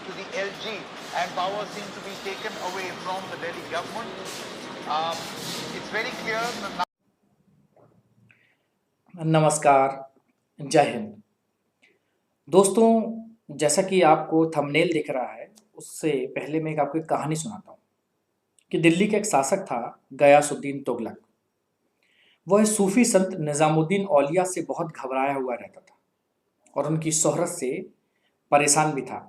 to the LG and power seemed to be taken away from the Delhi government. It's very clear that नमस्कार, जय हिंद। दोस्तों, जैसा कि आपको थंबनेल दिख रहा है, उससे पहले मैं आपको एक कहानी सुनाता हूँ कि दिल्ली का एक शासक था गयासुद्दीन तुगलक। वह सूफी संत निज़ामुद्दीन औलिया से बहुत घबराया हुआ रहता था और उनकी शोहरत से परेशान भी था।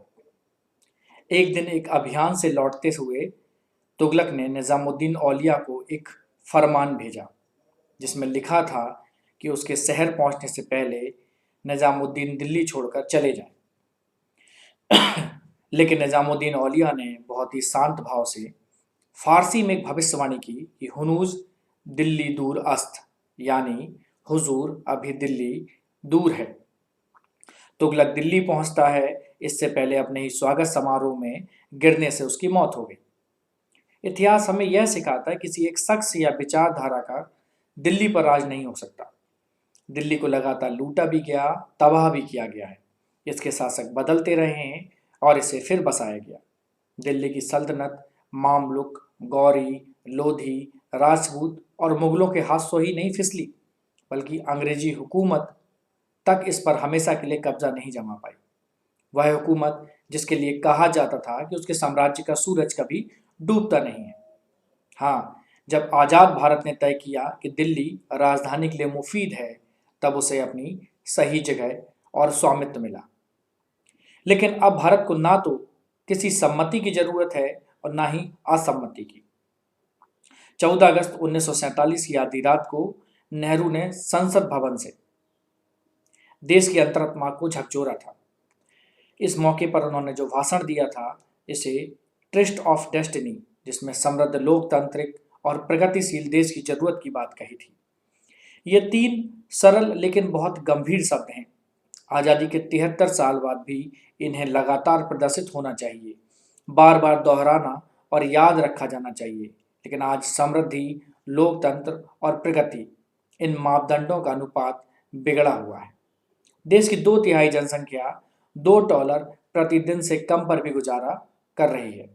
एक दिन एक अभियान से लौटते हुए तुगलक ने निज़ामुद्दीन औलिया को एक फरमान भेजा, जिसमें लिखा था कि उसके शहर पहुंचने से पहले निज़ामुद्दीन दिल्ली छोड़कर चले जाएं। लेकिन निज़ामुद्दीन औलिया ने बहुत ही शांत भाव से फारसी में एक भविष्यवाणी की कि हुनूज दिल्ली दूर अस्त, यानी हुजूर अभी दिल्ली दूर है। तुगलक दिल्ली पहुंचता है, इससे पहले अपने ही स्वागत समारोह में गिरने से उसकी मौत हो गई। इतिहास हमें यह सिखाता है किसी एक शख्स या विचारधारा का दिल्ली पर राज नहीं हो सकता। दिल्ली को लगातार लूटा भी गया, तबाह भी किया गया है। इसके शासक बदलते रहे हैं और इसे फिर बसाया गया। दिल्ली की सल्तनत मामलुक, गौरी, लोधी, राजपूत और मुगलों के हाथों ही नहीं फिसली, बल्कि अंग्रेजी हुकूमत तक इस पर हमेशा के लिए कब्जा नहीं जमा पाई। वह हुकूमत जिसके लिए कहा जाता था कि उसके साम्राज्य का सूरज कभी डूबता नहीं है। हाँ, जब आज़ाद भारत ने तय किया कि दिल्ली राजधानी के लिए मुफीद है, तब उसे अपनी सही जगह और स्वामित्व मिला। लेकिन अब भारत को ना तो किसी सम्मति की जरूरत है और ना ही असम्मति की। 14 अगस्त 1947 की आधी रात को नेहरू ने संसद भवन से देश की अंतरात्मा को झकझोरा था। इस मौके पर उन्होंने जो भाषण दिया था, इसे ट्रस्ट ऑफ डेस्टिनी, जिसमें समृद्ध लोकतांत्रिक और प्रगतिशील देश की जरूरत की बात कही थी। ये 3 सरल लेकिन बहुत गंभीर शब्द हैं। आज़ादी के 73 साल बाद भी इन्हें लगातार प्रदर्शित होना चाहिए, बार बार दोहराना और याद रखा जाना चाहिए। लेकिन आज समृद्धि, लोकतंत्र और प्रगति, इन मापदंडों का अनुपात बिगड़ा हुआ है। देश की 2/3 जनसंख्या $2 प्रतिदिन से कम पर भी गुजारा कर रही है।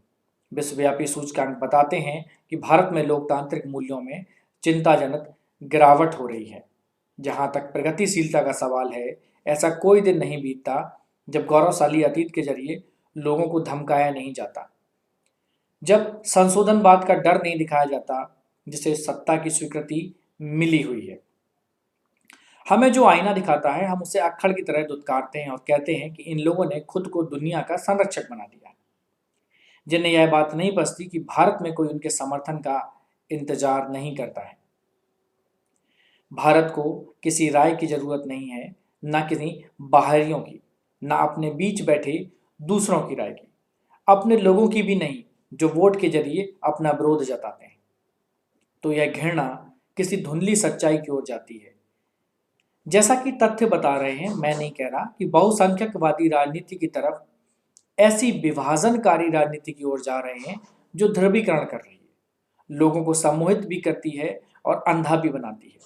विश्वव्यापी सूचकांक बताते हैं कि भारत में लोकतांत्रिक मूल्यों में चिंताजनक गिरावट हो रही है। जहां तक प्रगतिशीलता का सवाल है, ऐसा कोई दिन नहीं बीतता जब गौरवशाली अतीत के जरिए लोगों को धमकाया नहीं जाता, जब संशोधनवाद का डर नहीं दिखाया जाता, जिसे सत्ता की स्वीकृति मिली हुई है। हमें जो आईना दिखाता है, हम उसे अक्खड़ की तरह दुत्कारते हैं और कहते हैं कि इन लोगों ने खुद को दुनिया का संरक्षक बना दिया है, जिन्हें यह बात नहीं बचती कि भारत में कोई उनके समर्थन का इंतजार नहीं करता है। भारत को किसी राय की जरूरत नहीं है, ना किसी बाहरियों की, ना अपने बीच बैठे दूसरों की राय की, अपने लोगों की भी नहीं, जो वोट के जरिए अपना विरोध जताते हैं। तो यह घृणा किसी धुंधली सच्चाई की ओर जाती है। जैसा कि तथ्य बता रहे हैं, मैं नहीं कह रहा, कि बहुसंख्यकवादी राजनीति की तरफ ऐसी विभाजनकारी राजनीति की ओर जा रहे हैं जो ध्रुवीकरण कर रही है, लोगों को सम्मोहित भी करती है और अंधा भी बनाती है।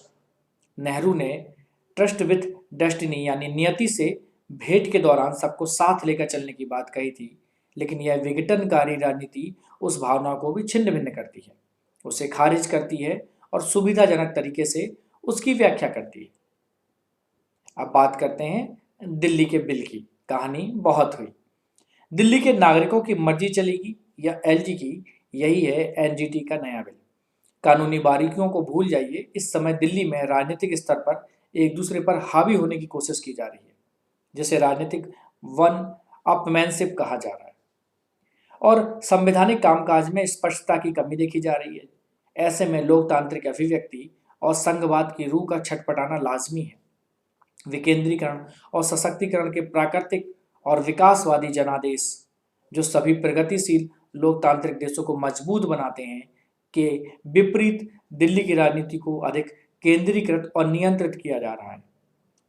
नेहरू ने ट्रस्ट विथ डेस्टिनी, यानी नियति से भेंट के दौरान सबको साथ लेकर चलने की बात कही थी, लेकिन यह विघटनकारी राजनीति उस भावना को भी छिन्न भिन्न करती है, उसे खारिज करती है और सुविधाजनक तरीके से उसकी व्याख्या करती है। अब बात करते हैं दिल्ली के बिल की। कहानी बहुत हुई। दिल्ली के नागरिकों की मर्जी चलेगी या एलजी की, यही है एनजीटी का नया बिल। कानूनी बारीकियों को भूल जाइए। इस समय दिल्ली में राजनीतिक स्तर पर एक दूसरे पर हावी होने की कोशिश की जा रही है, जिसे राजनीतिक वन अपमैनशिप कहा जा रहा है, और संवैधानिक कामकाज में स्पष्टता की कमी देखी जा रही है। ऐसे में लोकतांत्रिक अभिव्यक्ति और संघवाद की रूह का छटपटाना लाजमी है। विकेंद्रीकरण और सशक्तिकरण के प्राकृतिक और विकासवादी जनादेश, जो सभी प्रगतिशील लोकतांत्रिक देशों को मजबूत बनाते हैं, के विपरीत दिल्ली की राजनीति को अधिक केंद्रीकृत और नियंत्रित किया जा रहा है।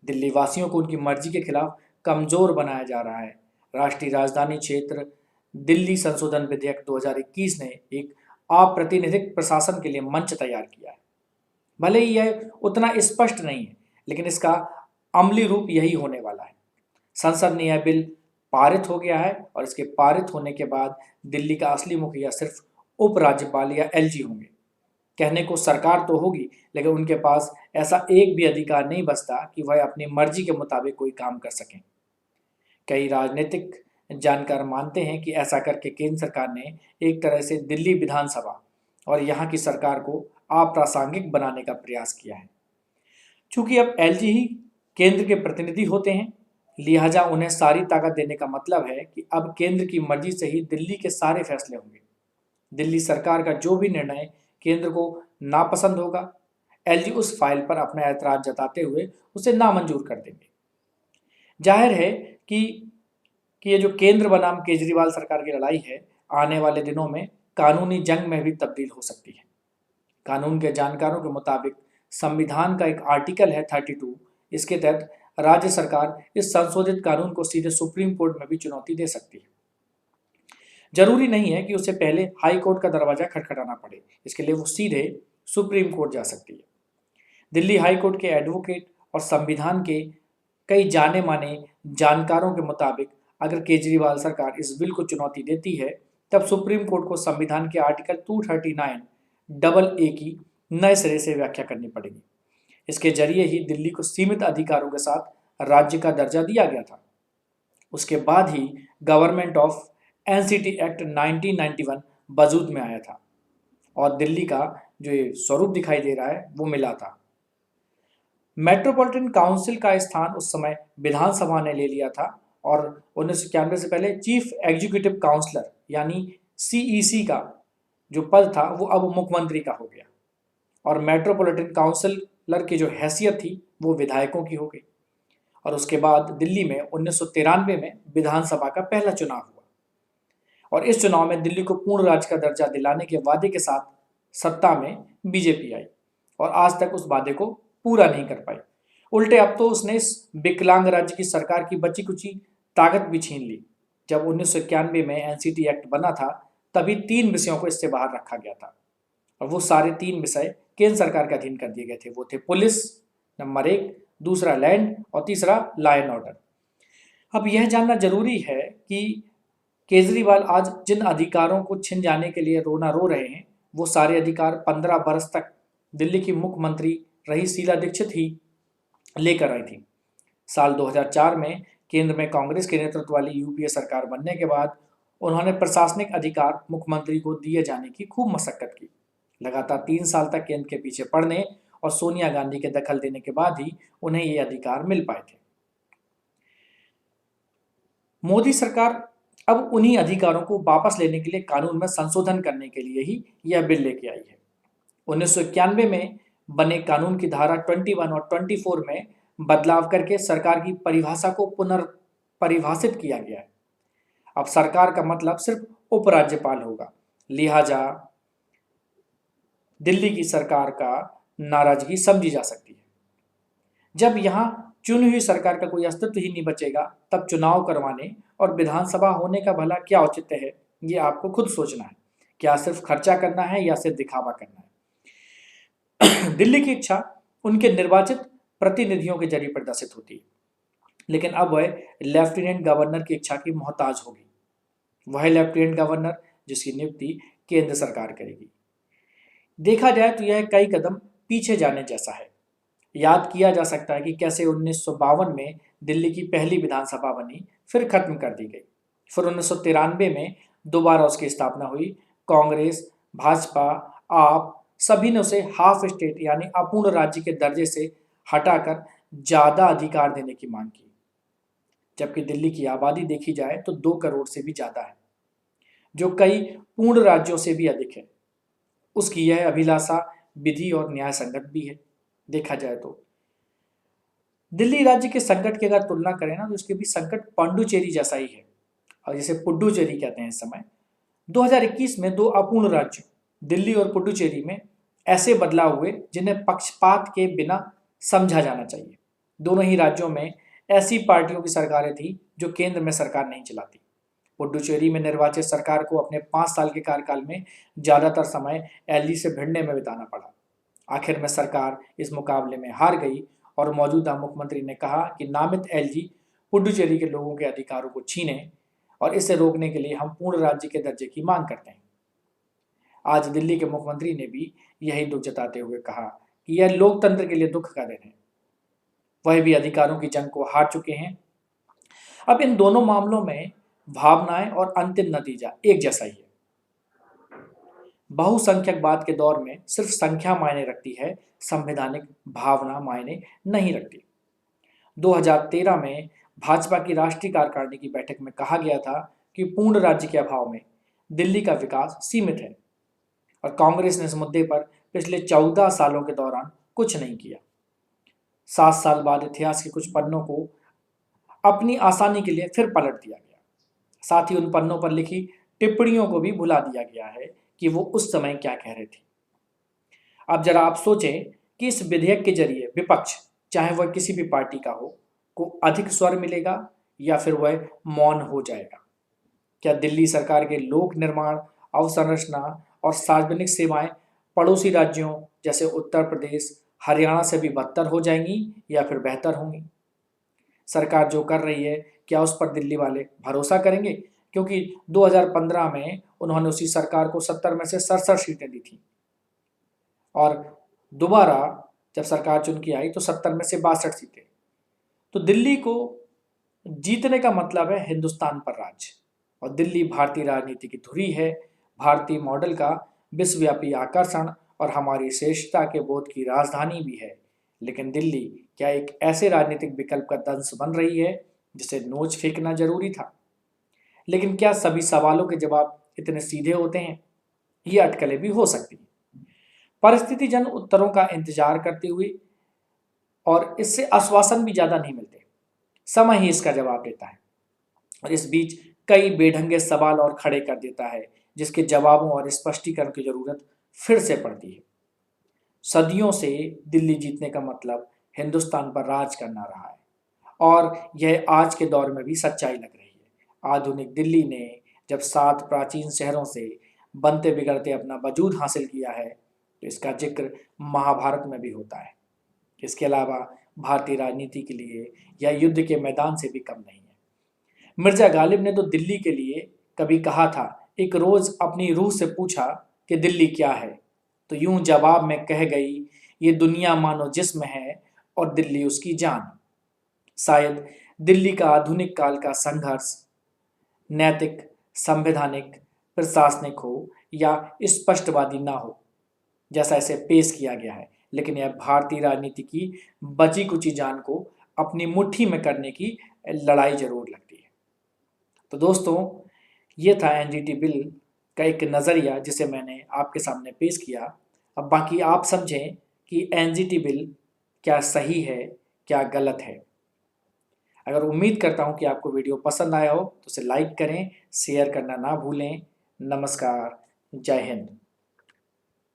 दिल्ली वासियों को उनकी मर्जी के खिलाफ कमजोर बनाया जा रहा है। राष्ट्रीय राजधानी क्षेत्र दिल्ली संशोधन विधेयक 2021 ने एक अप्रातिनिधिक प्रशासन के लिए मंच तैयार किया है। भले ही यह उतना स्पष्ट नहीं है, लेकिन इसका अमली रूप यही होने वाला है। संसद ने यह बिल पारित हो गया है और इसके पारित होने के बाद दिल्ली का असली मुखिया सिर्फ उपराज्यपाल या एलजी होंगे। कहने को सरकार तो होगी, लेकिन उनके पास ऐसा एक भी अधिकार नहीं बचता कि वह अपनी मर्जी के मुताबिक कोई काम कर सकें। कई राजनीतिक जानकार मानते हैं कि ऐसा करके केंद्र सरकार ने एक तरह से दिल्ली विधानसभा और यहाँ की सरकार को अप्रासंगिक बनाने का प्रयास किया है। चूंकि अब एलजी ही केंद्र के प्रतिनिधि होते हैं, लिहाजा उन्हें सारी ताकत देने का मतलब है कि अब केंद्र की मर्जी से ही दिल्ली के सारे फैसले होंगे। दिल्ली सरकार का जो भी निर्णय केंद्र को नापसंद होगा, एलजी उस फाइल पर अपना ऐतराज जताते हुए उसे नामंजूर कर देंगे। जाहिर है कि ये जो केंद्र बनाम केजरीवाल सरकार की लड़ाई है, आने वाले दिनों में कानूनी जंग में भी तब्दील हो सकती है। कानून के जानकारों के मुताबिक संविधान का एक आर्टिकल है 32, इसके तहत राज्य सरकार इस संशोधित कानून को सीधे सुप्रीम कोर्ट में भी चुनौती दे सकती है। जरूरी नहीं है कि उसे पहले हाई कोर्ट का दरवाजा खटखटाना पड़े, इसके लिए वो सीधे सुप्रीम कोर्ट जा सकती है। दिल्ली हाई कोर्ट के एडवोकेट और संविधान के कई जाने माने जानकारों के मुताबिक अगर केजरीवाल सरकार इस बिल को चुनौती देती है, तब सुप्रीम कोर्ट को संविधान के आर्टिकल 239 की नए सिरे से व्याख्या करनी पड़ेगी। इसके जरिए ही दिल्ली को सीमित अधिकारों के साथ राज्य का दर्जा दिया गया था। उसके बाद ही गवर्नमेंट ऑफ एनसीटी एक्ट 1991 वजूद में आया था और दिल्ली का जो ये स्वरूप दिखाई दे रहा है वो मिला था। मेट्रोपॉलिटन काउंसिल का स्थान उस समय विधानसभा ने ले लिया था और 1991 से पहले चीफ एग्जीक्यूटिव काउंसलर यानी सीईसी का जो पद था वो अब मुख्यमंत्री का हो गया और मेट्रोपॉलिटन काउंसिलर की जो हैसियत थी वो विधायकों की हो गई। और उसके बाद दिल्ली में 1993 में विधानसभा का पहला चुनाव हुआ और इस चुनाव में दिल्ली को पूर्ण राज्य का दर्जा दिलाने के वादे के साथ सत्ता में बीजेपी आई और आज तक उस वादे को पूरा नहीं कर पाई। उल्टे अब तो उसने इस विकलांग राज्य की सरकार की बची कुची ताकत भी छीन ली। जब 1991 में एनसीटी एक्ट बना था, तभी 3 विषयों को इससे बाहर रखा गया था और वो सारे 3 विषय केंद्र सरकार के अधीन कर दिए गए थे। वो थे पुलिस नंबर 1, दूसरा लैंड और तीसरा लॉ एंड ऑर्डर। अब यह जानना जरूरी है कि केजरीवाल आज जिन अधिकारों को छिन जाने के लिए रोना रो रहे हैं, वो सारे अधिकार 15 बरस तक दिल्ली की मुख्यमंत्री रही शीला दीक्षित ही लेकर आई थी। साल 2004 में केंद्र में कांग्रेस के नेतृत्व वाली यूपीए सरकार बनने के बाद उन्होंने प्रशासनिक अधिकार मुख्यमंत्री को दिए जाने की खूब मशक्कत की। लगातार 3 साल तक केंद्र के पीछे पड़ने और सोनिया गांधी के दखल देने के बाद ही उन्हें ये अधिकार मिल पाए थे। मोदी सरकार अब उन्हीं अधिकारों को वापस लेने के लिए कानून में संशोधन करने के लिए ही यह बिल लेके आई है। 1991 में बने कानून की धारा 21 और 24 में बदलाव करके सरकार की परिभाषा को पुनर्परिभाषित किया गया है। अब सरकार का मतलब सिर्फ उपराज्यपाल होगा, लिहाजा दिल्ली की सरकार का नाराजगी समझी जा सकती है। जब यहां चुनी हुई सरकार का कोई अस्तित्व ही नहीं बचेगा, तब चुनाव करवाने और विधानसभा होने का भला क्या औचित्य है, ये आपको खुद सोचना है। क्या सिर्फ खर्चा करना है या सिर्फ दिखावा करना है? दिल्ली की इच्छा उनके निर्वाचित प्रतिनिधियों के जरिए प्रदर्शित होती है, लेकिन अब वह लेफ्टिनेंट गवर्नर की इच्छा की मोहताज होगी। वह लेफ्टिनेंट गवर्नर जिसकी नियुक्ति केंद्र सरकार करेगी। देखा जाए तो यह कई कदम पीछे जाने जैसा है। याद किया जा सकता है कि कैसे 1952 में दिल्ली की पहली विधानसभा बनी, फिर खत्म कर दी गई। फिर 1993 में दोबारा उसकी स्थापना हुई। कांग्रेस, भाजपा, आप सभी ने उसे हाफ स्टेट यानी अपूर्ण राज्य के दर्जे से हटाकर ज्यादा अधिकार देने की मांग की, जबकि दिल्ली की आबादी देखी जाए तो 2 करोड़ से भी ज्यादा है, जो कई पूर्ण राज्यों से भी अधिक है। उसकी यह अभिलाषा विधि और न्याय संगत भी है। देखा जाए तो दिल्ली राज्य के संकट की अगर तुलना करें ना, तो उसके भी संकट पांडुचेरी जैसा ही है, और जिसे पुडुचेरी कहते हैं। इस समय 2021 में 2 अपूर्ण राज्यों दिल्ली और पुडुचेरी में ऐसे बदलाव हुए जिन्हें पक्षपात के बिना समझा जाना चाहिए। दोनों ही राज्यों में ऐसी पार्टियों की सरकारें थी जो केंद्र में सरकार नहीं चलाती। पुडुचेरी में निर्वाचित सरकार को अपने 5 साल के कार्यकाल में ज्यादातर समय एलजी से भिड़ने में बिताना पड़ा। आखिर में सरकार इस मुकाबले में हार गई और मौजूदा मुख्यमंत्री ने कहा कि नामित एलजी पुडुचेरी के लोगों के अधिकारों को छीने, और इसे रोकने के लिए हम पूर्ण राज्य के दर्जे की मांग करते हैं। आज दिल्ली के मुख्यमंत्री ने भी यही दुख जताते हुए कहा कि यह लोकतंत्र के लिए दुख का दिन है। वह भी अधिकारों की जंग को हार चुके हैं। अब इन दोनों मामलों में भावनाएं और अंतिम नतीजा एक जैसा ही है। बहुसंख्यकवाद के दौर में सिर्फ संख्या मायने रखती है, संवैधानिक भावना मायने नहीं रखती। 2013 में भाजपा की राष्ट्रीय कार्यकारिणी की बैठक में कहा गया था कि पूर्ण राज्य के अभाव में दिल्ली का विकास सीमित है, और कांग्रेस ने इस मुद्दे पर पिछले 14 सालों के दौरान कुछ नहीं किया। 7 साल बाद इतिहास के कुछ पन्नों को अपनी आसानी के लिए फिर पलट दिया गया। साथ ही उन पन्नों पर लिखी टिप्पणियों को भी भुला दिया गया है कि वो उस समय क्या कह रहे थे। अब जरा आप सोचें कि इस विधेयक के जरिए विपक्ष, चाहे वह किसी भी पार्टी का हो, को अधिक स्वर मिलेगा या फिर वह मौन हो जाएगा। क्या दिल्ली सरकार के लोक निर्माण, अवसंरचना और सार्वजनिक सेवाएं पड़ोसी राज्यों जैसे उत्तर प्रदेश, हरियाणा से भी बदतर हो जाएंगी या फिर बेहतर होंगी? सरकार जो कर रही है, क्या उस पर दिल्ली वाले भरोसा करेंगे? क्योंकि 2015 में उन्होंने उसी सरकार को 70 में से 67 सीटें दी थी, और दोबारा जब सरकार चुन के आई तो 70 में से 62 सीटें। तो दिल्ली को जीतने का मतलब है हिंदुस्तान पर राज, और दिल्ली भारतीय राजनीति की धुरी है, भारतीय मॉडल का विश्वव्यापी आकर्षण और हमारी श्रेष्ठता के बोध की राजधानी भी है। लेकिन दिल्ली क्या एक ऐसे राजनीतिक विकल्प का दंश बन रही है जिसे नोच फेंकना जरूरी था? लेकिन क्या सभी सवालों के जवाब इतने सीधे होते हैं? ये अटकलें भी हो सकती हैं। परिस्थितिजन्य उत्तरों का इंतजार करते हुए, और इससे आश्वासन भी ज्यादा नहीं मिलते, समय ही इसका जवाब देता है। और इस बीच कई बेढंगे सवाल और खड़े कर देता है, जिसके जवाबों और स्पष्टीकरण की जरूरत फिर से पड़ती है। सदियों से दिल्ली जीतने का मतलब हिंदुस्तान पर राज करना रहा है, और यह आज के दौर में भी सच्चाई लग रही है। आधुनिक दिल्ली ने जब 7 प्राचीन शहरों से बनते बिगड़ते अपना वजूद हासिल किया है, तो इसका जिक्र महाभारत में भी होता है। इसके अलावा भारतीय राजनीति के लिए यह युद्ध के मैदान से भी कम नहीं है। मिर्जा गालिब ने तो दिल्ली के लिए कभी कहा था, एक रोज अपनी रूह से पूछा कि दिल्ली क्या है, तो यूं जवाब में कह गई, ये दुनिया मानो जिस्म है और दिल्ली उसकी जान। शायद दिल्ली का आधुनिक काल का संघर्ष नैतिक, संवैधानिक, प्रशासनिक हो या स्पष्टवादी ना हो, जैसा इसे पेश किया गया है, लेकिन यह भारतीय राजनीति की बची कुची जान को अपनी मुट्ठी में करने की लड़ाई जरूर लगती है। तो दोस्तों, ये था एनजीटी बिल का एक नज़रिया जिसे मैंने आपके सामने पेश किया। अब बाकी आप समझें कि एनजीटी बिल क्या सही है, क्या गलत है। अगर उम्मीद करता हूँ कि आपको वीडियो पसंद आया हो तो उसे लाइक करें, शेयर करना ना भूलें। नमस्कार, जय हिंद।